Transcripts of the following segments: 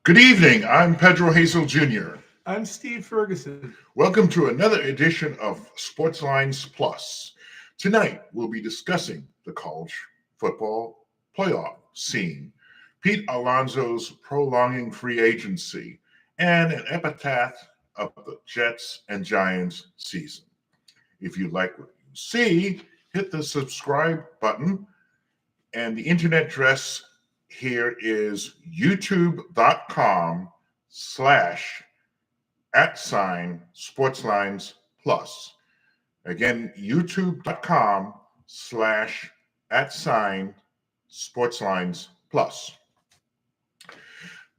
Good evening. I'm Pedro Hazel Jr. I'm Steve Ferguson. Welcome to another edition of Sportslines Plus. Tonight, we'll be discussing the college football playoff scene, Pete Alonzo's prolonging free agency, and an epitaph of the Jets and Giants season. If you like what you see, hit the subscribe button, and the internet address here is youtube.com/@Sportslines Plus. Again, youtube.com/@Sportslines Plus.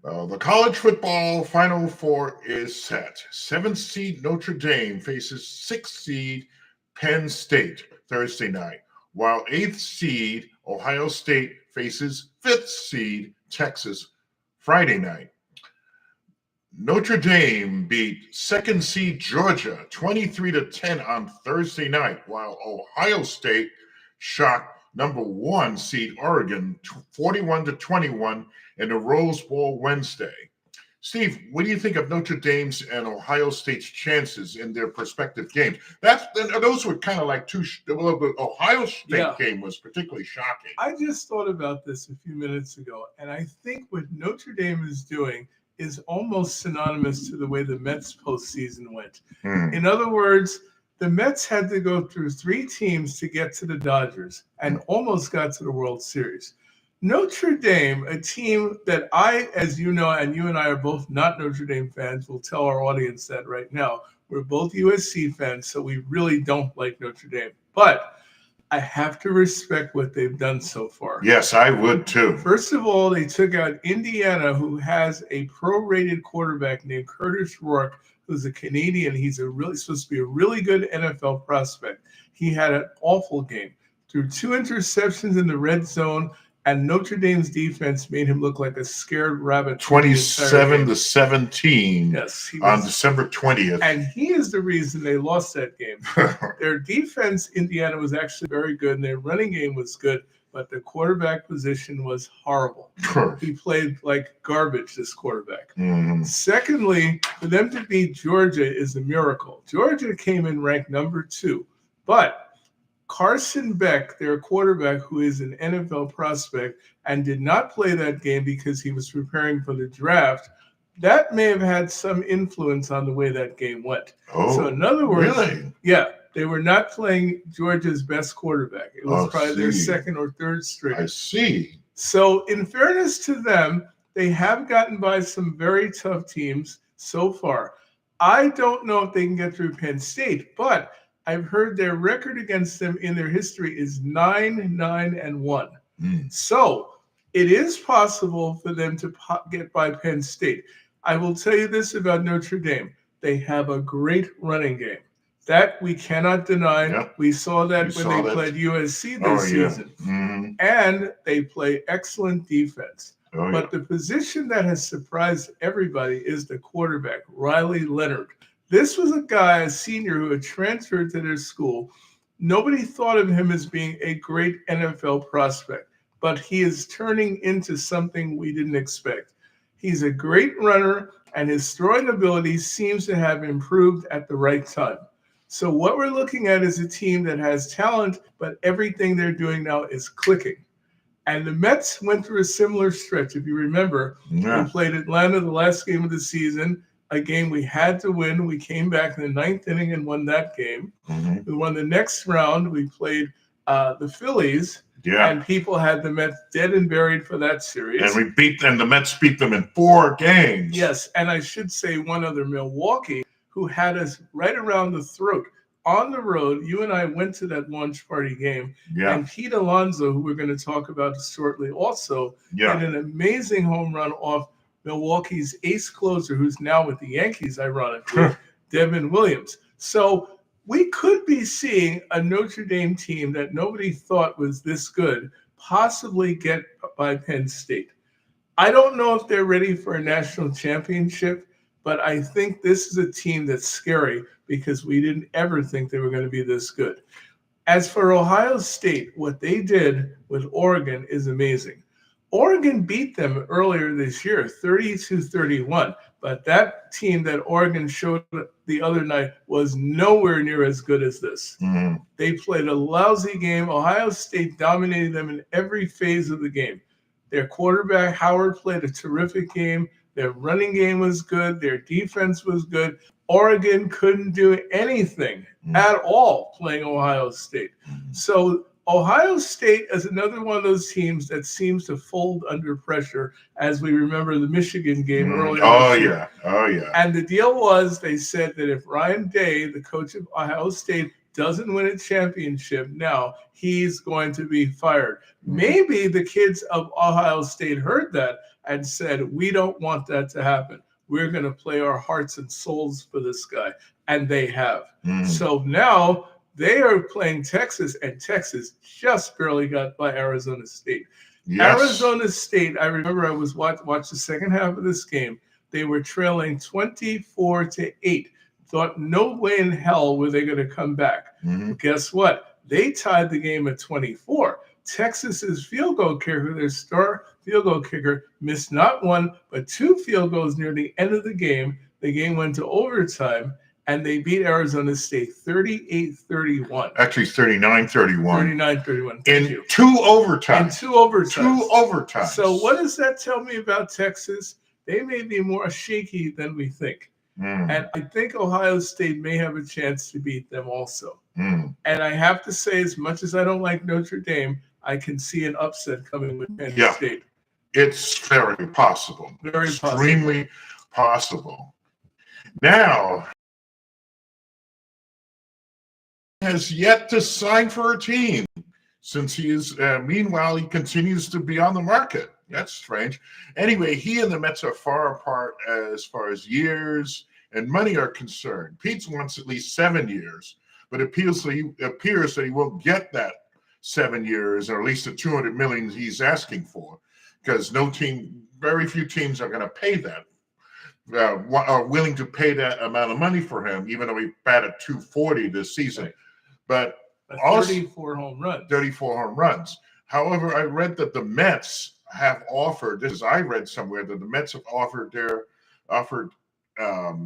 The college football Final Four is set. 7th seed Notre Dame faces 6th seed Penn State Thursday night, while 8th seed Ohio State faces 5th seed Texas Friday night. Notre Dame beat 2nd seed Georgia 23-10 on Thursday night, while Ohio State shocked number 1 seed Oregon 41-21 in the Rose Bowl Wednesday. Steve, what do you think of Notre Dame's and Ohio State's chances in their prospective games? Those were kind of like the Ohio State game was particularly shocking. I just thought about this a few minutes ago, and I think what Notre Dame is doing is almost synonymous to the way the Mets postseason went. In other words, the Mets had to go through 3 teams to get to the Dodgers and almost got to the World Series. Notre Dame, a team that I, as you know, and you and I are both not Notre Dame fans, will tell our audience that right now. We're both USC fans, so we really don't like Notre Dame. But I have to respect what they've done so far. Yes, I would too. First of all, they took out Indiana, who has a pro-rated quarterback named Curtis Rourke, who's a Canadian. He's supposed to be a really good NFL prospect. He had an awful game. Threw 2 interceptions in the red zone, and Notre Dame's defense made him look like a scared rabbit. 27-17 on December 20th. And he is the reason they lost that game. Their defense, Indiana, was actually very good, and their running game was good, but the quarterback position was horrible. He played like garbage, this quarterback. Secondly, for them to beat Georgia is a miracle. Georgia came in ranked number 2, but Carson Beck, their quarterback, who is an NFL prospect and did not play that game because he was preparing for the draft, that may have had some influence on the way that game went. So in other words, they were not playing Georgia's best quarterback. It was probably their 2nd or 3rd string. I see. So in fairness to them, they have gotten by some very tough teams so far. I don't know if they can get through Penn State, but I've heard their record against them in their history is 9-9-1. So it is possible for them to get by Penn State. I will tell you this about Notre Dame. They have a great running game. That we cannot deny. Yep. We saw that when they played USC this season. And they play excellent defense. But the position that has surprised everybody is the quarterback, Riley Leonard. This was a guy, a senior, who had transferred to their school. Nobody thought of him as being a great NFL prospect, but he is turning into something we didn't expect. He's a great runner, and his throwing ability seems to have improved at the right time. So what we're looking at is a team that has talent, but everything they're doing now is clicking. And the Mets went through a similar stretch. If you remember, we played Atlanta the last game of the season, a game we had to win. We came back in the 9th inning and won that game. We won the next round. We played the Phillies, and people had the Mets dead and buried for that series. And the Mets beat them in 4 games. Yes, and I should say one other, Milwaukee, who had us right around the throat. On the road, you and I went to that launch party game, and Pete Alonzo, who we're going to talk about shortly, also had an amazing home run off Milwaukee's ace closer, who's now with the Yankees, ironically, Devin Williams. So we could be seeing a Notre Dame team that nobody thought was this good possibly get by Penn State. I don't know if they're ready for a national championship, but I think this is a team that's scary because we didn't ever think they were going to be this good. As for Ohio State, what they did with Oregon is amazing. Oregon beat them earlier this year, 30-31. But that team that Oregon showed the other night was nowhere near as good as this. Mm-hmm. They played a lousy game. Ohio State dominated them in every phase of the game. Their quarterback, Howard, played a terrific game. Their running game was good. Their defense was good. Oregon couldn't do anything at all playing Ohio State. So Ohio State is another one of those teams that seems to fold under pressure, as we remember the Michigan game earlier. Oh, yeah. Oh, yeah. And the deal was, they said that if Ryan Day, the coach of Ohio State, doesn't win a championship now, he's going to be fired. Maybe the kids of Ohio State heard that and said, we don't want that to happen. We're going to play our hearts and souls for this guy. And they have. So now they are playing Texas, and Texas just barely got by Arizona State. Yes. Arizona State, I remember I was watched the second half of this game. They were trailing 24-8. Thought no way in hell were they going to come back. Guess what? They tied the game at 24. Texas's field goal kicker, their star field goal kicker, missed not one, but 2 field goals near the end of the game. The game went to overtime, and they beat Arizona State 38-31. Actually, 39-31. 39-31. In 2 overtimes. In 2 overtimes. 2 overtimes. So what does that tell me about Texas? They may be more shaky than we think. And I think Ohio State may have a chance to beat them also. And I have to say, as much as I don't like Notre Dame, I can see an upset coming with Penn State. It's very possible. Very Extremely possible. Now, has yet to sign for a team since he is, meanwhile, he continues to be on the market. That's strange. Anyway, he and the Mets are far apart as far as years and money are concerned. Pete wants at least 7 years, but it appears that he won't get that 7 years, or at least the $200 million he's asking for, because very few teams are going to pay that, are willing to pay that amount of money for him, even though he batted .240 this season. Right. But 34 home runs. 34 home runs. However, I read that the Mets have offered, this is I read somewhere, that the Mets have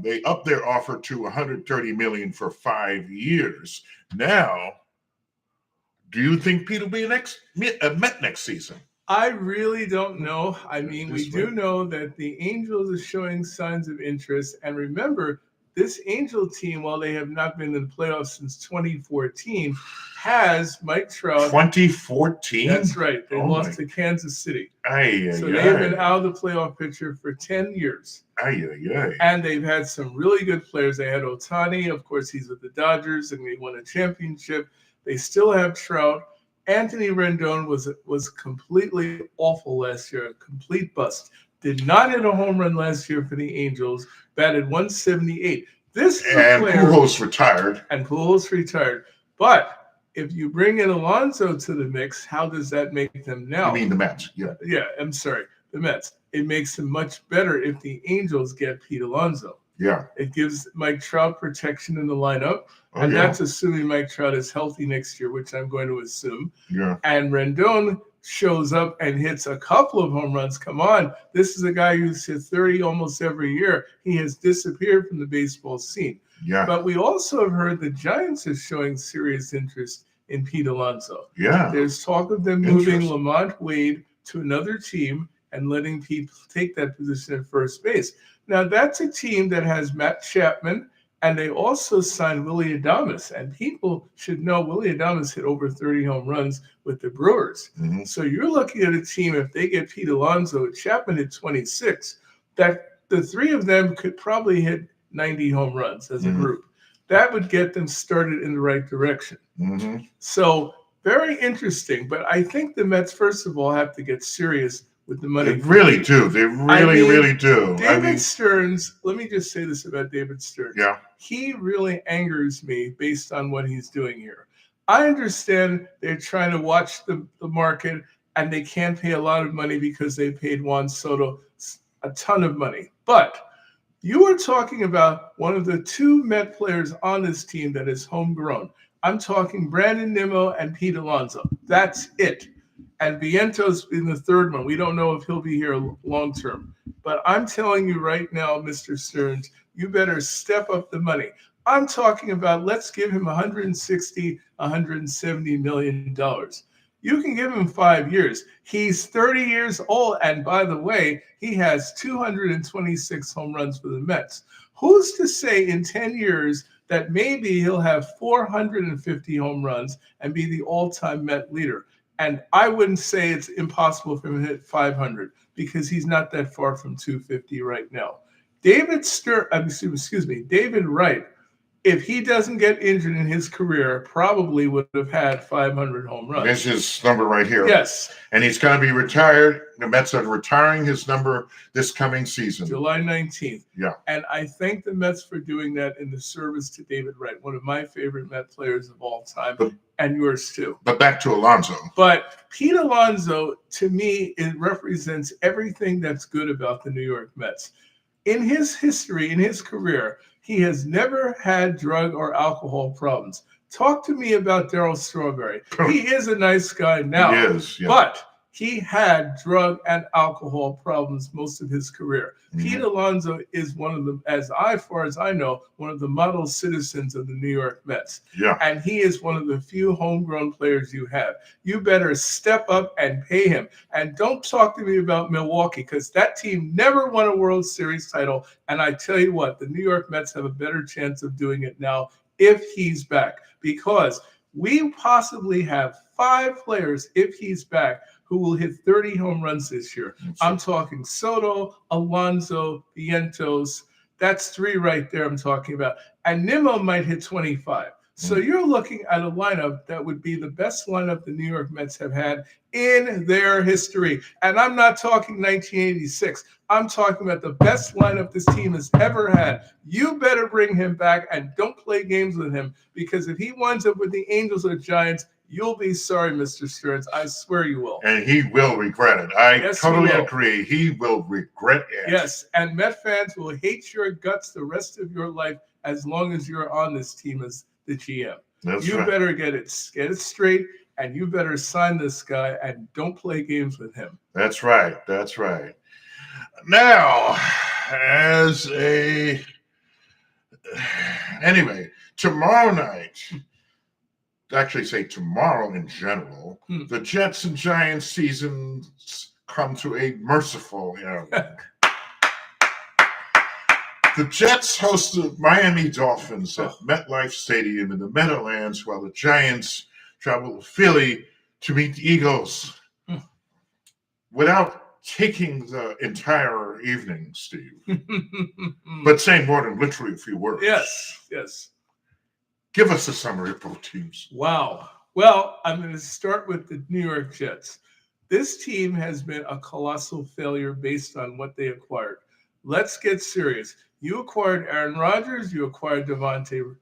they upped their offer to $130 million for 5 years. Now, do you think Pete will be a Met next season? I really don't know. I mean, we do know that the Angels are showing signs of interest. And remember, this Angel team, while they have not been in the playoffs since 2014, has Mike Trout. 2014? That's right. They lost to Kansas City. They have been out of the playoff picture for 10 years. And they've had some really good players. They had Ohtani. Of course, he's with the Dodgers, and they won a championship. They still have Trout. Anthony Rendon was completely awful last year, a complete bust. Did not hit a home run last year for the Angels. Batted 178. This is a player. Pujols retired. And Pujols retired. But if you bring in Alonzo to the mix, how does that make them now? You mean the Mets? Yeah. Yeah, I'm sorry, the Mets. It makes them much better if the Angels get Pete Alonzo. Yeah. It gives Mike Trout protection in the lineup. And that's assuming Mike Trout is healthy next year, which I'm going to assume. Yeah. And Rendon shows up and hits a couple of home runs. Come on. This is a guy who's hit 30 almost every year. He has disappeared from the baseball scene. Yeah. But we also have heard the Giants are showing serious interest in Pete Alonzo. Yeah. There's talk of them moving Lamont Wade to another team and letting Pete take that position at first base. Now, that's a team that has Matt Chapman, and they also signed Willy Adames. And people should know Willy Adames hit over 30 home runs with the Brewers. Mm-hmm. So you're looking at a team, if they get Pete Alonzo, Chapman hit 26, that the three of them could probably hit 90 home runs as a group. That would get them started in the right direction. Mm-hmm. So very interesting. But I think the Mets, first of all, have to get serious with the money. They really do. They really do. David Stearns, let me just say this about David Stearns. Yeah. He really angers me based on what he's doing here. I understand they're trying to watch the market, and they can't pay a lot of money because they paid Juan Soto a ton of money. But you are talking about one of the two Met players on this team that is homegrown. I'm talking Brandon Nimmo and Pete Alonso. That's it. and Vientos in the third one. We don't know if he'll be here long term. But I'm telling you right now, Mr. Stearns, you better step up the money. I'm talking about let's give him $160, $170 million. You can give him 5 years. He's 30 years old. And by the way, he has 226 home runs for the Mets. Who's to say in 10 years that maybe he'll have 450 home runs and be the all-time Met leader? And I wouldn't say it's impossible for him to hit 500 because he's not that far from 250 right now. David Wright, if he doesn't get injured in his career, probably would have had 500 home runs. This is his number right here. Yes. And he's going to be retired. The Mets are retiring his number this coming season. July 19th. Yeah. And I thank the Mets for doing that in the service to David Wright, one of my favorite Met players of all time, and yours too. But back to Alonzo. But Pete Alonso, to me, it represents everything that's good about the New York Mets. In his history, in his career, he has never had drug or alcohol problems. Talk to me about Darryl Strawberry. He is a nice guy now, he is, yeah. But he had drug and alcohol problems most of his career. Mm-hmm. Pete Alonso is one of the, as far as I know, one of the model citizens of the New York Mets. Yeah. And he is one of the few homegrown players you have. You better step up and pay him. And don't talk to me about Milwaukee, because that team never won a World Series title. And I tell you what, the New York Mets have a better chance of doing it now if he's back, because we possibly have 5 players, if he's back, who will hit 30 home runs this year. I'm talking Soto, Alonzo, Vientos. That's 3 right there I'm talking about. And Nimmo might hit 25. So you're looking at a lineup that would be the best lineup the New York Mets have had in their history. And I'm not talking 1986. I'm talking about the best lineup this team has ever had. You better bring him back and don't play games with him, because if he winds up with the Angels or Giants, you'll be sorry, Mr. Stearns. I swear you will. And he will regret it. I totally agree. He will regret it. Yes, and Met fans will hate your guts the rest of your life as long as you're on this team as the GM. You better get it straight, and you better sign this guy and don't play games with him. That's right. That's right. Now, anyway, tomorrow night, actually say tomorrow in general, the Jets and Giants seasons come to a merciful end. The Jets host the Miami Dolphins at MetLife Stadium in the Meadowlands, while the Giants travel to Philly to meet the Eagles. Without taking the entire evening, Steve, but saying more than literally a few words. Yes. Give us a summary of both teams. Wow. Well, I'm going to start with the New York Jets. This team has been a colossal failure based on what they acquired. Let's get serious. You acquired Aaron Rodgers. You acquired Devontae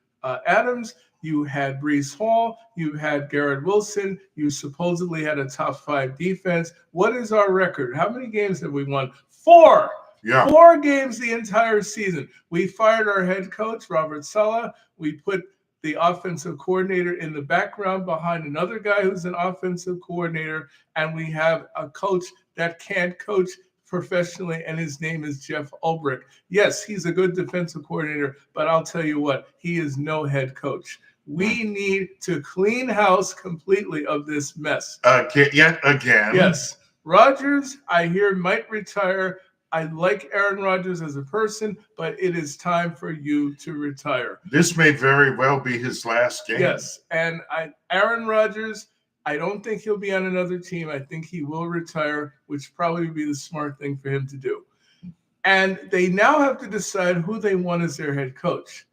Adams. You had Breece Hall. You had Garrett Wilson. You supposedly had a top 5 defense. What is our record? How many games have we won? 4. Yeah. 4 games the entire season. We fired our head coach, Robert Saleh. We put the offensive coordinator in the background behind another guy who's an offensive coordinator, and we have a coach that can't coach professionally, and his name is Jeff Ulbrich. Yes, he's a good defensive coordinator, but I'll tell you what, he is no head coach. We need to clean house completely of this mess. Yet again. Yes. Rodgers, I hear, might retire. I like Aaron Rodgers as a person, but it is time for you to retire. This may very well be his last game. Yes, and Aaron Rodgers, I don't think he'll be on another team. I think he will retire, which probably would be the smart thing for him to do. And they now have to decide who they want as their head coach.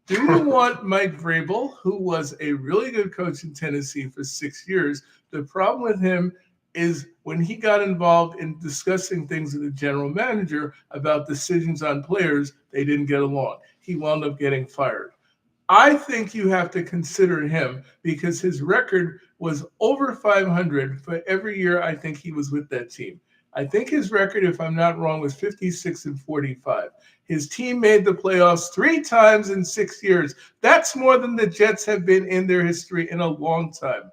Do you want Mike Vrabel, who was a really good coach in Tennessee for 6 years? The problem with him is when he got involved in discussing things with the general manager about decisions on players, they didn't get along. He wound up getting fired. I think you have to consider him because his record was over 500 for every year I think he was with that team. I think his record, if I'm not wrong, was 56-45. His team made the playoffs 3 times in 6 years. That's more than the Jets have been in their history in a long time.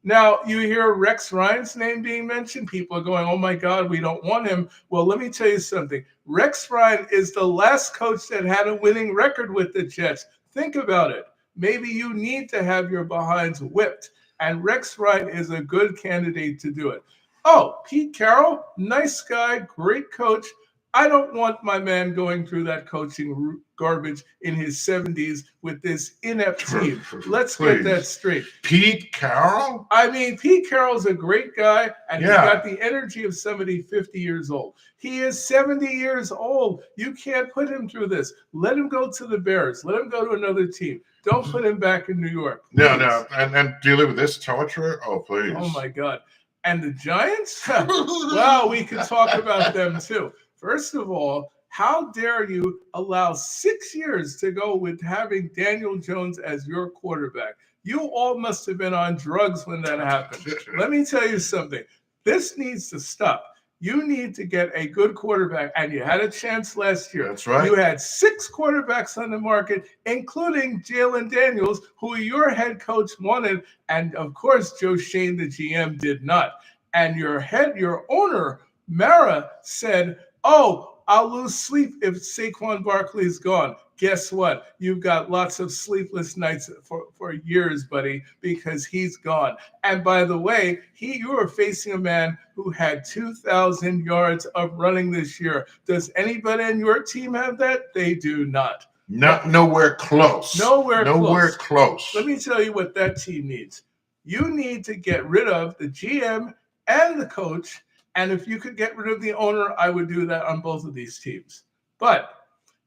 Now, you hear Rex Ryan's name being mentioned. People are going, oh, my God, we don't want him. Well, let me tell you something. Rex Ryan is the last coach that had a winning record with the Jets. Think about it. Maybe you need to have your behinds whipped. And Rex Ryan is a good candidate to do it. Oh, Pete Carroll, nice guy, great coach. I don't want my man going through that coaching garbage in his 70s with this inept team. Let's get that straight. Pete Carroll? I mean, Pete Carroll's a great guy, and he's got the energy of somebody 50 years old. He is 70 years old. You can't put him through this. Let him go to the Bears. Let him go to another team. Don't put him back in New York. Please. No. And dealing with this torture? Oh, please. Oh, my God. And the Giants? Well, we can talk about them, too. First of all, how dare you allow 6 years to go with having Daniel Jones as your quarterback? You all must have been on drugs when that happened. Let me tell you something. This needs to stop. You need to get a good quarterback, and you had a chance last year. That's right. You had 6 quarterbacks on the market, including Jalen Daniels, who your head coach wanted, and of course, Joe Shane, the GM, did not. And your owner, Mara, said, oh, I'll lose sleep if Saquon Barkley is gone. Guess what? You've got lots of sleepless nights for years, buddy, because he's gone. And by the way, you are facing a man who had 2,000 yards of running this year. Does anybody on your team have that? They do not. Nowhere close. Nowhere close. Let me tell you what that team needs. You need to get rid of the GM and the coach. And if you could get rid of the owner, I would do that on both of these teams. But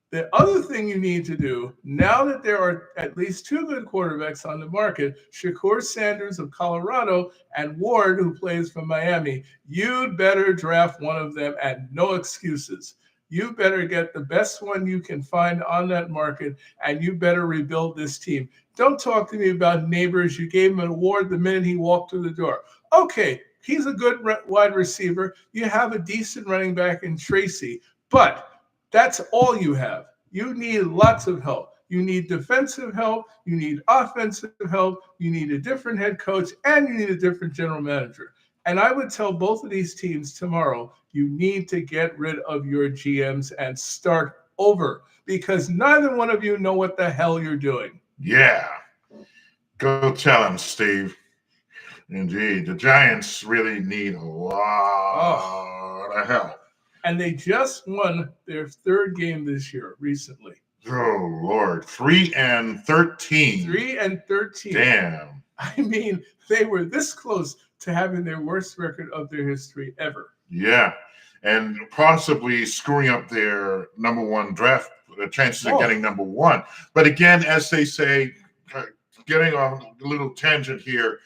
the other thing you need to do, now that there are at least 2 good quarterbacks on the market, Shakur Sanders of Colorado and Ward, who plays for Miami, you'd better draft one of them and no excuses. You better get the best one you can find on that market, and you better rebuild this team. Don't talk to me about Neighbors. You gave him an award the minute he walked through the door. Okay. He's a good wide receiver. You have a decent running back in Tracy, but that's all you have. You need lots of help. You need defensive help. You need offensive help. You need a different head coach, and you need a different general manager. And I would tell both of these teams tomorrow, you need to get rid of your GMs and start over, because neither one of you know what the hell you're doing. Yeah. Go tell him, Steve. Indeed. The Giants really need a lot of help. And they just won their 3rd game this year recently. Oh, Lord. 3-13. 3-13. Damn. I mean, they were this close to having their worst record of their history ever. Yeah. And possibly screwing up their number 1 draft, the chances of getting number 1. But again, as they say, getting on a little tangent here,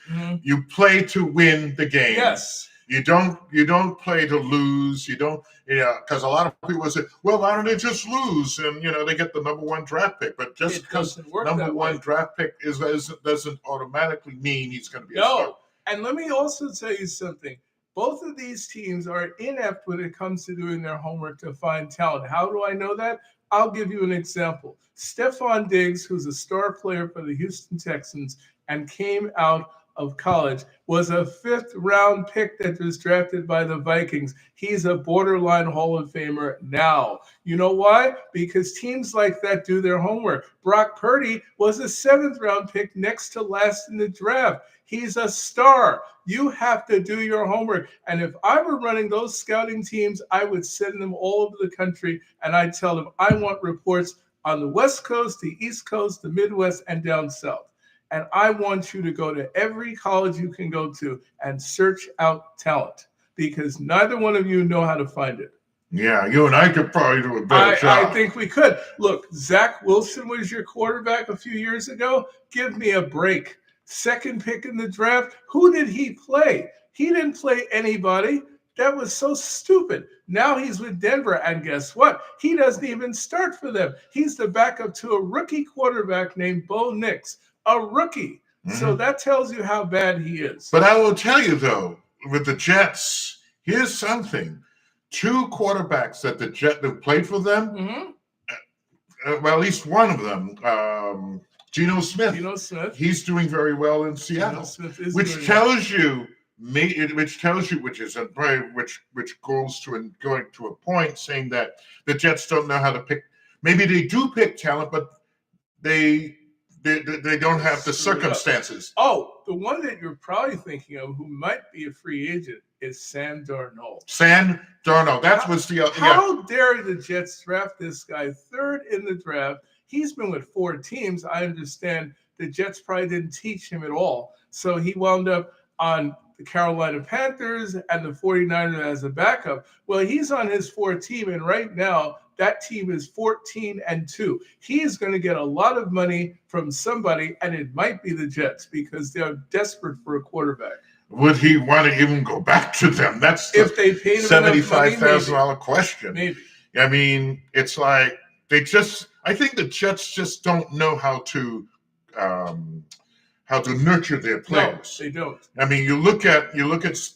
you play to win the game. Yes. You don't play to lose. You don't, because a lot of people say, well, why don't they just lose? And, they get the number 1 draft pick. But just because number 1 draft pick doesn't automatically mean he's going to be a star. And let me also tell you something. Both of these teams are inept when it comes to doing their homework to find talent. How do I know that? I'll give you an example. Stephon Diggs, who's a star player for the Houston Texans and came out of college, was a 5th-round pick that was drafted by the Vikings. He's a borderline Hall of Famer now. You know why? Because teams like that do their homework. Brock Purdy was a 7th-round pick, next to last in the draft. He's a star. You have to do your homework. And if I were running those scouting teams, I would send them all over the country, and I'd tell them, I want reports on the West Coast, the East Coast, the Midwest, and down South. And I want you to go to every college you can go to and search out talent, because neither one of you know how to find it. Yeah, you and I could probably do a better job. I think we could. Look, Zach Wilson was your quarterback a few years ago. Give me a break. 2nd pick in the draft. Who did he play? He didn't play anybody. That was so stupid. Now he's with Denver, and guess what? He doesn't even start for them. He's the backup to a rookie quarterback named Bo Nix, a rookie. So that tells you how bad he is. But I will tell you, though, with the Jets, here's something. 2 quarterbacks that the Jets have played for them, well, at least one of them, Geno Smith. He's doing very well in Seattle, which tells you, which is which goes to going to a point saying that the Jets don't know how to pick. Maybe they do pick talent, but they don't have the circumstances. Oh, the one that you're probably thinking of, who might be a free agent, is Sam Darnold. Sam Darnold. How dare the Jets draft this guy third in the draft? He's been with 4 teams. I understand the Jets probably didn't teach him at all. So he wound up on the Carolina Panthers and the 49ers as a backup. Well, he's on his 4th team, and right now that team is 14-2. He is going to get a lot of money from somebody, and it might be the Jets because they're desperate for a quarterback. Would he want to even go back to them? That's if they paid him $75,000 question. Maybe. I mean, it's like I think the Jets just don't know how to nurture their players. No, they don't. I mean, you look at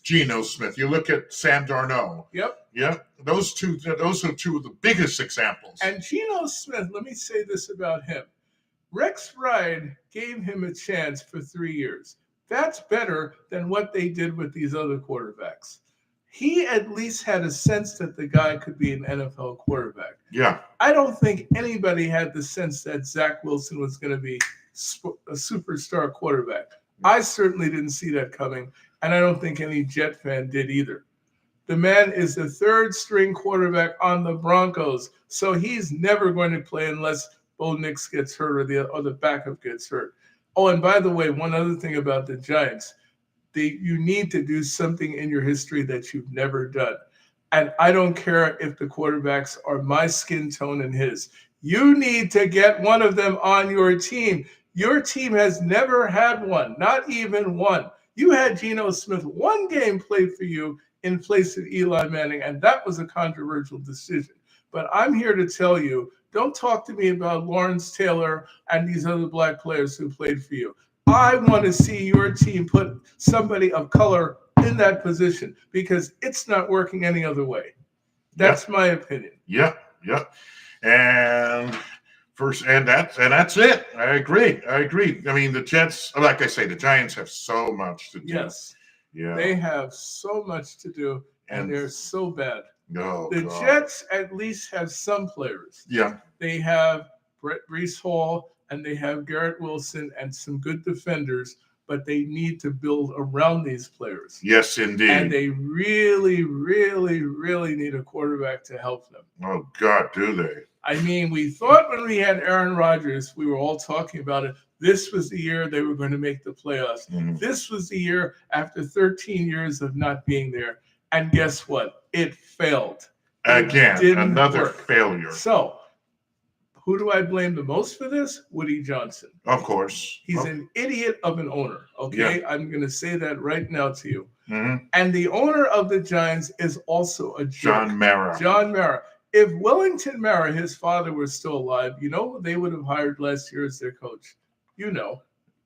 Geno Smith, you look at Sam Darnold. Yep. Those are 2 of the biggest examples. And Geno Smith, let me say this about him. Rex Ryan gave him a chance for 3 years. That's better than what they did with these other quarterbacks. He at least had a sense that the guy could be an NFL quarterback. Yeah. I don't think anybody had the sense that Zach Wilson was going to be a superstar quarterback. I certainly didn't see that coming, and I don't think any Jet fan did either. The man is the 3rd string quarterback on the Broncos, so he's never going to play unless Bo Nix gets hurt or the backup gets hurt. Oh, and by the way, one other thing about the Giants, you need to do something in your history that you've never done. And I don't care if the quarterbacks are my skin tone and his. You need to get one of them on your team. Your team has never had one, not even one. You had Geno Smith 1 game played for you in place of Eli Manning, and that was a controversial decision. But I'm here to tell you, don't talk to me about Lawrence Taylor and these other black players who played for you. I want to see your team put somebody of color in that position because it's not working any other way. That's my opinion. Yeah. And that's it. I agree. I mean, the Jets, like I say, the Giants have so much to do. Yes. Yeah. They have so much to do, and they're so bad. The God. Jets at least have some players. Yeah. They have Breece Hall, and they have Garrett Wilson and some good defenders, but they need to build around these players. Yes, indeed. And they really, really, really need a quarterback to help them. Oh, God, do they? I mean, we thought when we had Aaron Rodgers, we were all talking about it. This was the year they were going to make the playoffs. Mm-hmm. This was the year after 13 years of not being there. And guess what? It failed. Again, another failure. So, who do I blame the most for this? Woody Johnson. Of course. He's an idiot of an owner. Okay? Yeah. I'm going to say that right now to you. Mm-hmm. And the owner of the Giants is also a jerk. John Mara. If Wellington Mara, his father, was still alive, you know who they would have hired last year as their coach? You know.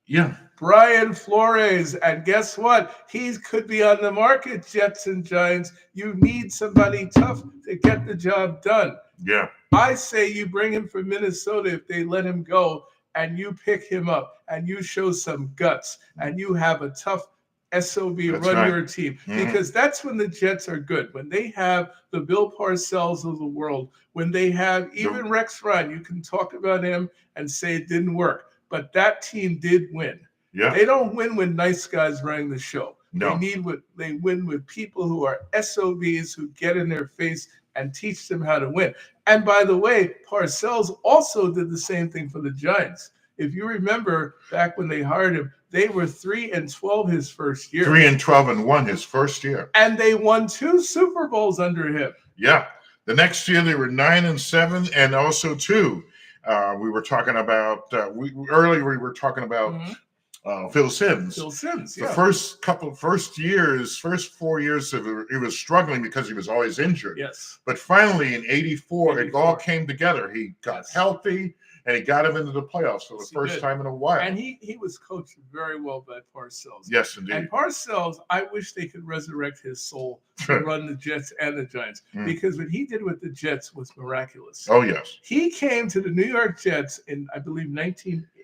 Yeah. Brian Flores. And guess what? He could be on the market, Jets and Giants. You need somebody tough to get the job done. Yeah. I say you bring him from Minnesota if they let him go, and you pick him up, and you show some guts, and you have a tough SOB run your team. Mm-hmm. Because that's when the Jets are good. When they have the Bill Parcells of the world, when they have even Rex Ryan, you can talk about him and say it didn't work. But that team did win. Yeah. They don't win when nice guys running the show. No. They win with people who are SOBs who get in their face and teach them how to win. And by the way, Parcells also did the same thing for the Giants. If you remember back when they hired him, they were 3-12 his first year. 3-12-1 his first year. And they won 2 Super Bowls under him. Yeah. The next year they were 9-7 and also 2. We were talking about earlier. We were talking about Phil Simms. Phil Simms. Yeah. The first 4 years, he was struggling because he was always injured. Yes. But finally, in '84, it all came together. He got healthy, and he got him into the playoffs for the first time in a while. And he was coached very well by Parcells. Yes, indeed. And Parcells, I wish they could resurrect his soul to run the Jets and the Giants, because what he did with the Jets was miraculous. Oh, yes. He came to the New York Jets in, I believe,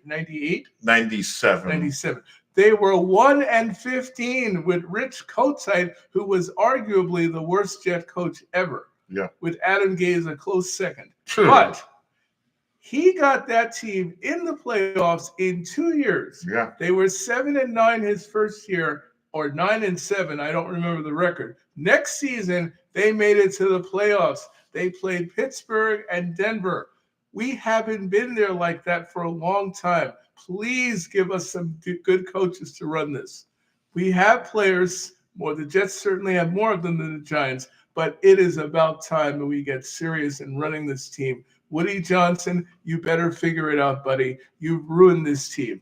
98? 97. 97. They were 1-15 with Rich Kotite, who was arguably the worst Jet coach ever. Yeah. With Adam Gase a close second. True. But he got that team in the playoffs in 2 years. Yeah. They were 7-9 his first year, or 9-7. I don't remember the record. Next season, they made it to the playoffs. They played Pittsburgh and Denver. We haven't been there like that for a long time. Please give us some good coaches to run this. We have players, the Jets certainly have more of them than the Giants, but it is about time that we get serious in running this team. Woody Johnson, you better figure it out, buddy. You've ruined this team.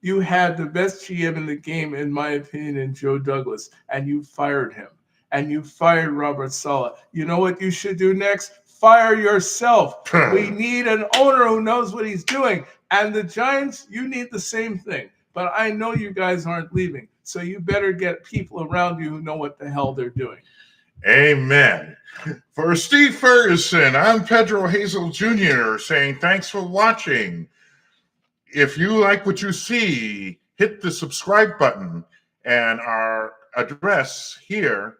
You had the best GM in the game, in my opinion, in Joe Douglas, and you fired him. And you fired Robert Saleh. You know what you should do next? Fire yourself. We need an owner who knows what he's doing. And the Giants, you need the same thing. But I know you guys aren't leaving. So you better get people around you who know what the hell they're doing. Amen. For Steve Ferguson, I'm Pedro Hazel Jr. saying thanks for watching. If you like what you see, hit the subscribe button. And our address here,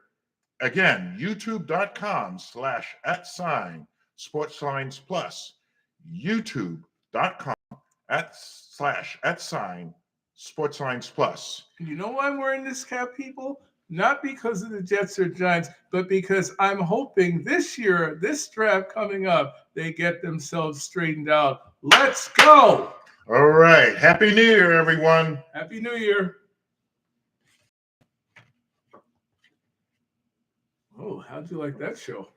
again, youtube.com/@Sportslines Plus. youtube.com/@Sportslines Plus. You know why I'm wearing this cap, people? Not because of the Jets or Giants, but because I'm hoping this year, this draft coming up, they get themselves straightened out. Let's go! All right. Happy New Year, everyone. Happy New Year. Oh, how'd you like that show?